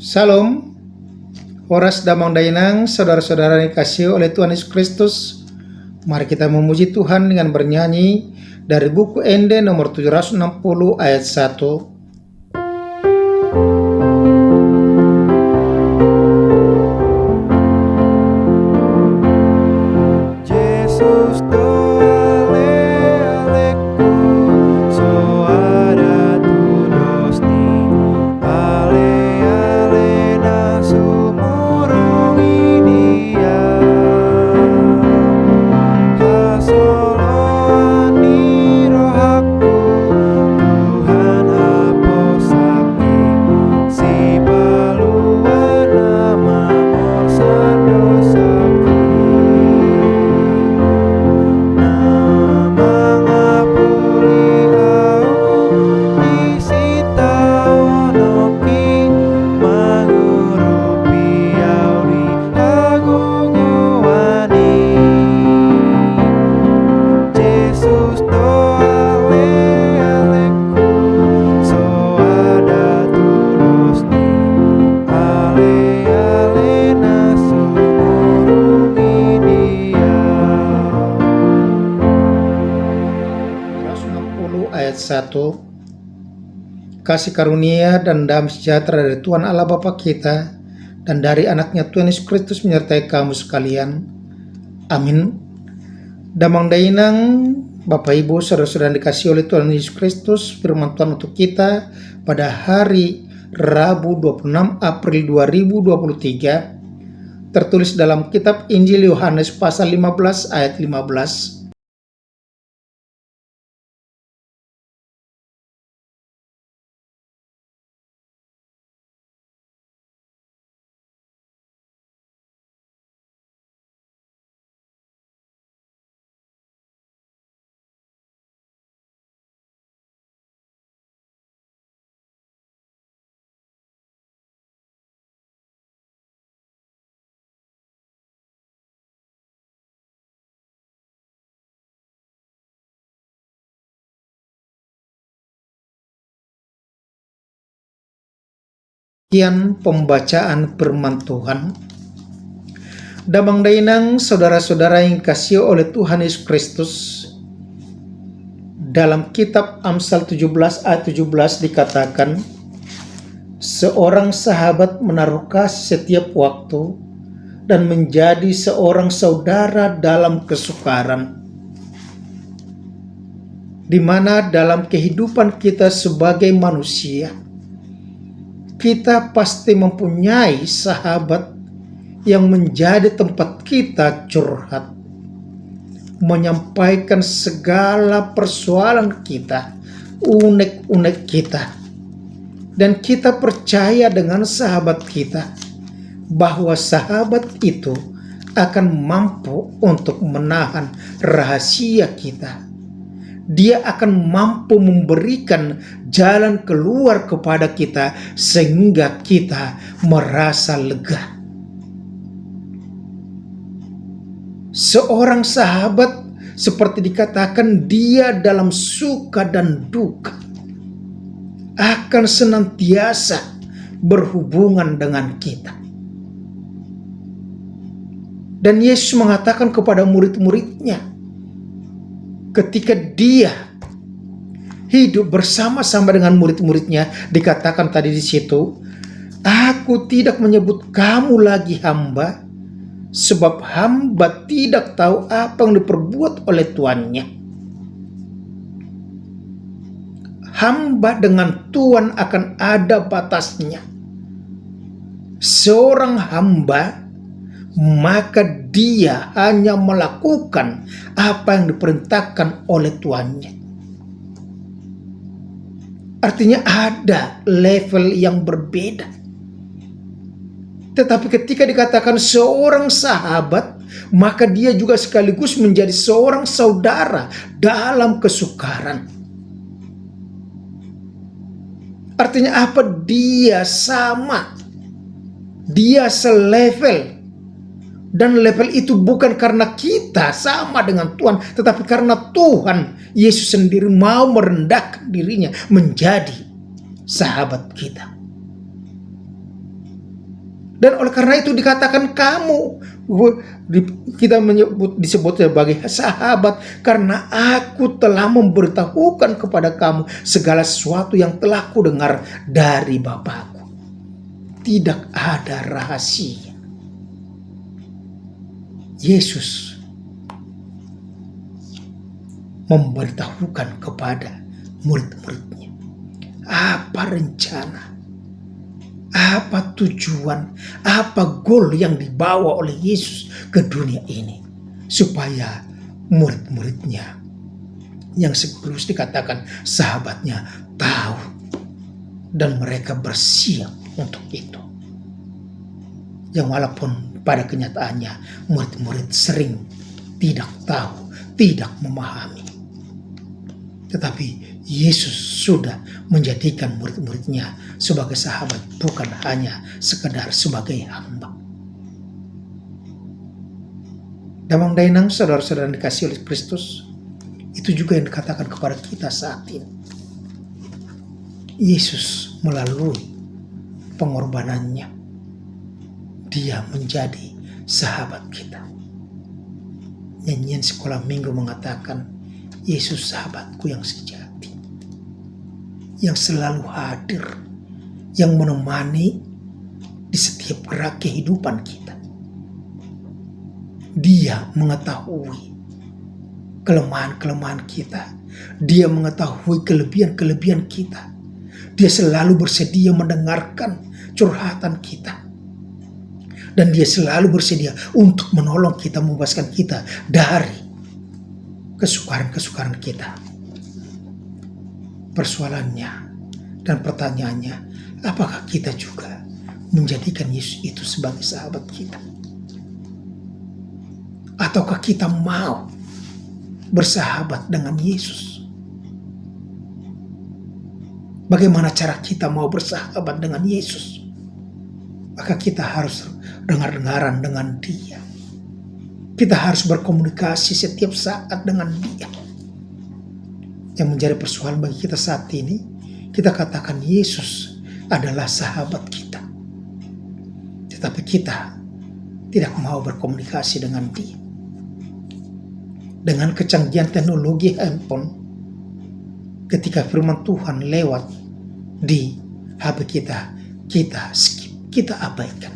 Salam, Horas Damang Dainang, saudara-saudara yang dikasihi oleh Tuhan Yesus Kristus. Mari kita memuji Tuhan dengan bernyanyi dari buku Ende nomor 760 ayat 1. Ayat 1. Kasih karunia dan damai sejahtera dari Tuhan Allah Bapa kita dan dari anaknya Tuhan Yesus Kristus menyertai kamu sekalian. Amin. Damang Dainang, Bapak Ibu, saudara-saudara yang dikasihi oleh Tuhan Yesus Kristus, firman Tuhan untuk kita pada hari Rabu 26 April 2023 tertulis dalam kitab Injil Yohanes pasal 15 ayat 15. Sekian pembacaan firman Tuhan. Damang Dainang, saudara-saudara yang dikasihi oleh Tuhan Yesus Kristus, dalam kitab Amsal 17 ayat 17 dikatakan, seorang sahabat menaruh kasih setiap waktu dan menjadi seorang saudara dalam kesukaran. Di mana dalam kehidupan kita sebagai manusia, kita pasti mempunyai sahabat yang menjadi tempat kita curhat, menyampaikan segala persoalan kita, unek-unek kita. Dan kita percaya dengan sahabat kita bahwa sahabat itu akan mampu untuk menahan rahasia kita. Dia akan mampu memberikan jalan keluar kepada kita sehingga kita merasa lega. Seorang sahabat seperti dikatakan dia dalam suka dan duka akan senantiasa berhubungan dengan kita. Dan Yesus mengatakan kepada murid-muridnya, ketika dia hidup bersama-sama dengan murid-muridnya, dikatakan tadi di situ, aku tidak menyebut kamu lagi hamba, sebab hamba tidak tahu apa yang diperbuat oleh tuannya. Hamba dengan Tuhan akan ada batasnya. Seorang hamba, maka dia hanya melakukan apa yang diperintahkan oleh tuannya. Artinya ada level yang berbeda. Tetapi ketika dikatakan seorang sahabat, maka dia juga sekaligus menjadi seorang saudara dalam kesukaran. Artinya apa? Dia sama. Dia selevel. Dan level itu bukan karena kita sama dengan Tuhan, tetapi karena Tuhan Yesus sendiri mau merendahkan dirinya menjadi sahabat kita. Dan oleh karena itu dikatakan kamu, kita disebut sebagai sahabat, karena aku telah memberitahukan kepada kamu segala sesuatu yang telah kudengar dari Bapakku. Tidak ada rahasia. Yesus memberitahukan kepada murid-muridnya apa rencana, apa tujuan, apa goal yang dibawa oleh Yesus ke dunia ini, supaya murid-muridnya yang sebelum dikatakan sahabatnya tahu dan mereka bersiap untuk itu. Yang walaupun pada kenyataannya murid-murid sering tidak tahu, tidak memahami, tetapi Yesus sudah menjadikan murid-muridnya sebagai sahabat, bukan hanya sekedar sebagai hamba. Damang dainang saudara-saudara yang dikasihi oleh Kristus, itu juga yang dikatakan kepada kita saat ini. Yesus melalui pengorbanannya, dia menjadi sahabat kita. Nyanyian sekolah minggu mengatakan, Yesus sahabatku yang sejati, yang selalu hadir, yang menemani di setiap gerak kehidupan kita. Dia mengetahui kelemahan-kelemahan kita. Dia mengetahui kelebihan-kelebihan kita. Dia selalu bersedia mendengarkan curhatan kita. Dan dia selalu bersedia untuk menolong kita, membebaskan kita dari kesukaran-kesukaran kita. Persoalannya dan pertanyaannya, apakah kita juga menjadikan Yesus itu sebagai sahabat kita? Ataukah kita mau bersahabat dengan Yesus? Bagaimana cara kita mau bersahabat dengan Yesus? Maka kita harus dengar-dengaran dengan Dia. Kita harus berkomunikasi setiap saat dengan Dia. Yang menjadi persoalan bagi kita saat ini, kita katakan Yesus adalah sahabat kita, tetapi kita tidak mau berkomunikasi dengan Dia. Dengan kecanggihan teknologi handphone, ketika firman Tuhan lewat di HP kita, kita skip, kita abaikan.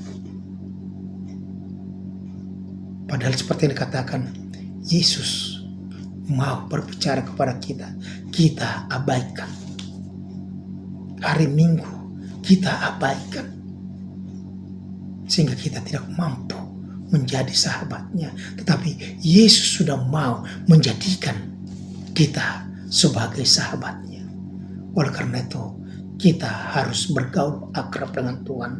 Padahal seperti yang dikatakan, Yesus mau berbicara kepada kita, kita abaikan. Hari Minggu kita abaikan, sehingga kita tidak mampu menjadi sahabatnya. Tetapi Yesus sudah mau menjadikan kita sebagai sahabatnya. Oleh karena itu, kita harus bergaul akrab dengan Tuhan,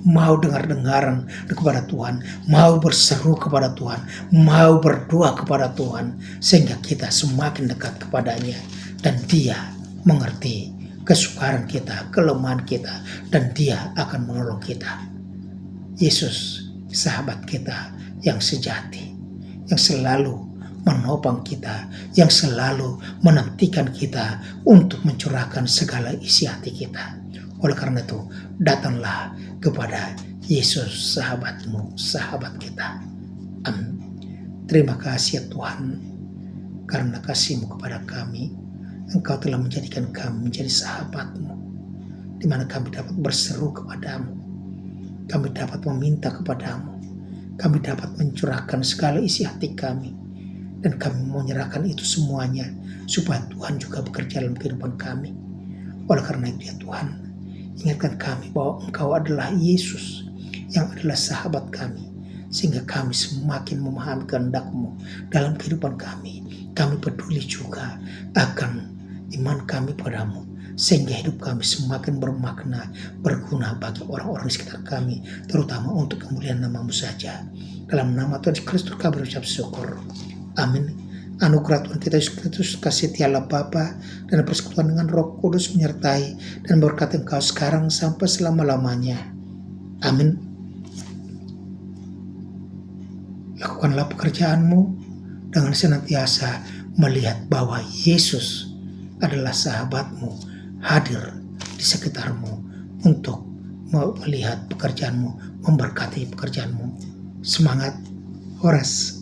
mau dengar-dengaran kepada Tuhan, mau berseru kepada Tuhan, mau berdoa kepada Tuhan, sehingga kita semakin dekat kepadanya dan Dia mengerti kesukaran kita, kelemahan kita, dan Dia akan menolong kita. Yesus sahabat kita yang sejati, yang selalu menopang kita, yang selalu menantikan kita untuk mencurahkan segala isi hati kita. Oleh karena itu, datanglah kepada Yesus sahabatmu, sahabat kita. Amin. Terima kasih ya Tuhan, karena kasih-Mu kepada kami. Engkau telah menjadikan kami menjadi sahabat-Mu, di mana kami dapat berseru kepadamu, kami dapat meminta kepadamu, kami dapat mencurahkan segala isi hati kami, dan kami mau menyerahkan itu semuanya supaya Tuhan juga bekerja dalam kehidupan kami. Oleh karena itu ya Tuhan, ingatkan kami bahwa Engkau adalah Yesus yang adalah sahabat kami, sehingga kami semakin memahami kehendak-Mu dalam kehidupan kami. Kami peduli juga akan iman kami padamu, sehingga hidup kami semakin bermakna, berguna bagi orang-orang di sekitar kami, terutama untuk kemuliaan nama-Mu saja. Dalam nama Tuhan Yesus Kristus kami berucap syukur. Amin. Anugerah Tuhan kita Yesus Kristus, kasih Allah Bapa, dan persekutuan dengan Roh Kudus menyertai dan berkat Engkau sekarang sampai selama-lamanya. Amin. Lakukanlah pekerjaanmu dengan senantiasa melihat bahwa Yesus adalah sahabatmu, hadir di sekitarmu untuk melihat pekerjaanmu, memberkati pekerjaanmu. Semangat, Horas.